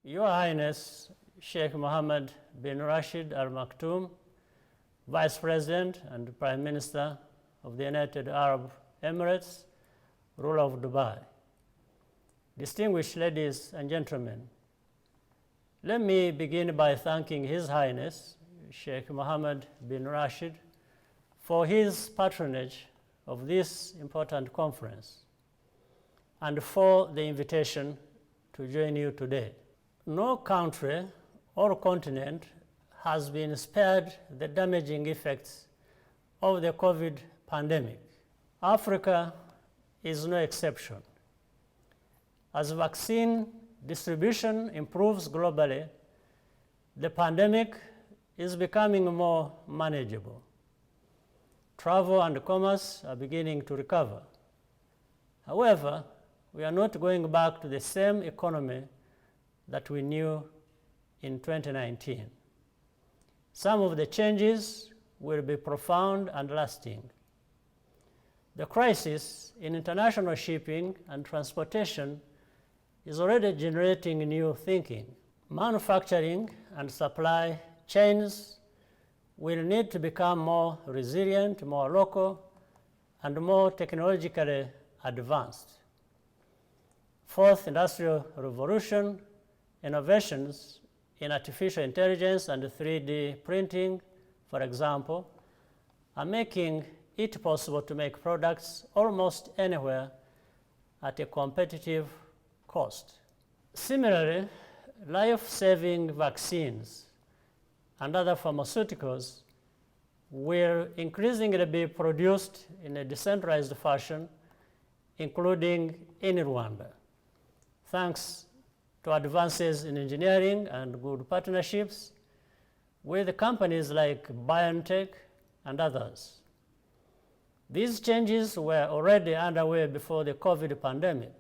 Your Highness Sheikh Mohammed bin Rashid Al Maktoum, Vice President and Prime Minister of the United Arab Emirates, ruler of Dubai. Distinguished ladies and gentlemen, let me begin by thanking His Highness Sheikh Mohammed bin Rashid for his patronage of this important conference and for the invitation to join you today. No country or continent has been spared the damaging effects of the COVID pandemic. Africa is no exception. As vaccine distribution improves globally, the pandemic is becoming more manageable. Travel and commerce are beginning to recover. However, we are not going back to the same economy that we knew in 2019. Some of the changes will be profound and lasting. The crisis in international shipping and transportation is already generating new thinking. Manufacturing and supply chains will need to become more resilient, more local, and more technologically advanced. Fourth Industrial Revolution innovations in artificial intelligence and 3D printing, for example, are making it possible to make products almost anywhere at a competitive cost. Similarly, life-saving vaccines and other pharmaceuticals will increasingly be produced in a decentralized fashion, including in Rwanda, thanks to advances in engineering and good partnerships with companies like BioNTech and others. These changes were already underway before the COVID pandemic,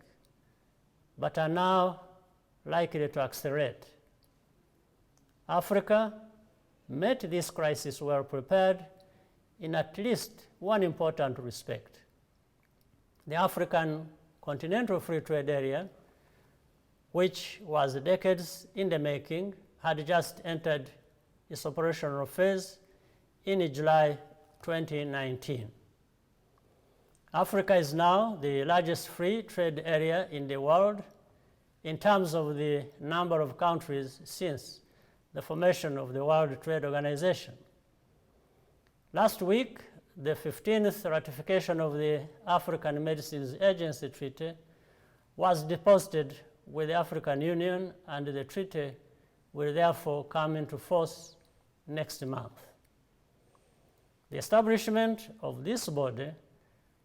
but are now likely to accelerate. Africa met this crisis well prepared in at least one important respect. The African Continental Free Trade Area, which was decades in the making, had just entered its operational phase in July 2019. Africa is now the largest free trade area in the world in terms of the number of countries since the formation of the World Trade Organization. Last week, the 15th ratification of the African Medicines Agency Treaty was deposited with the African Union, and the treaty will therefore come into force next month. The establishment of this body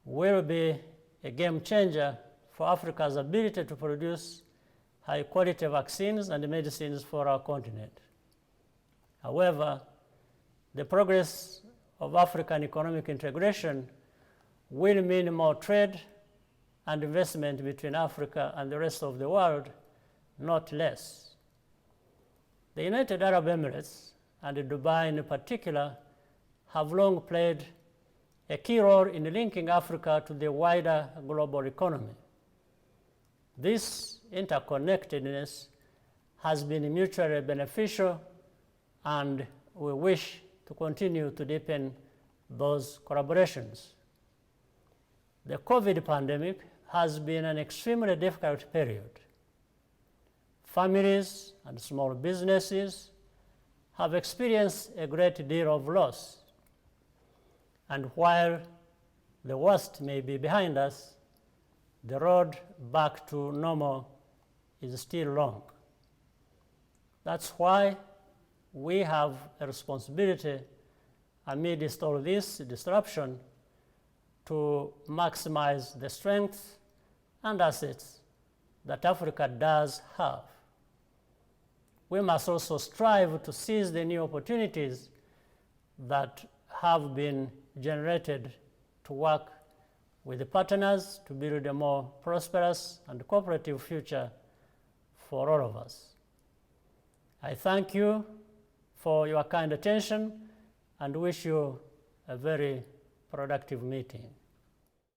will be a game changer for Africa's ability to produce high-quality vaccines and medicines for our continent. However, the progress of African economic integration will mean more trade and investment between Africa and the rest of the world, not less. The United Arab Emirates, and Dubai in particular, have long played a key role in linking Africa to the wider global economy. This interconnectedness has been mutually beneficial, and we wish to continue to deepen those collaborations. The COVID pandemic has been an extremely difficult period. Families and small businesses have experienced a great deal of loss. And while the worst may be behind us, the road back to normal is still long. That's why we have a responsibility amidst all this disruption to maximize the strengths and assets that Africa does have. We must also strive to seize the new opportunities that have been generated to work with the partners to build a more prosperous and cooperative future for all of us. I thank you for your kind attention and wish you a very productive meeting.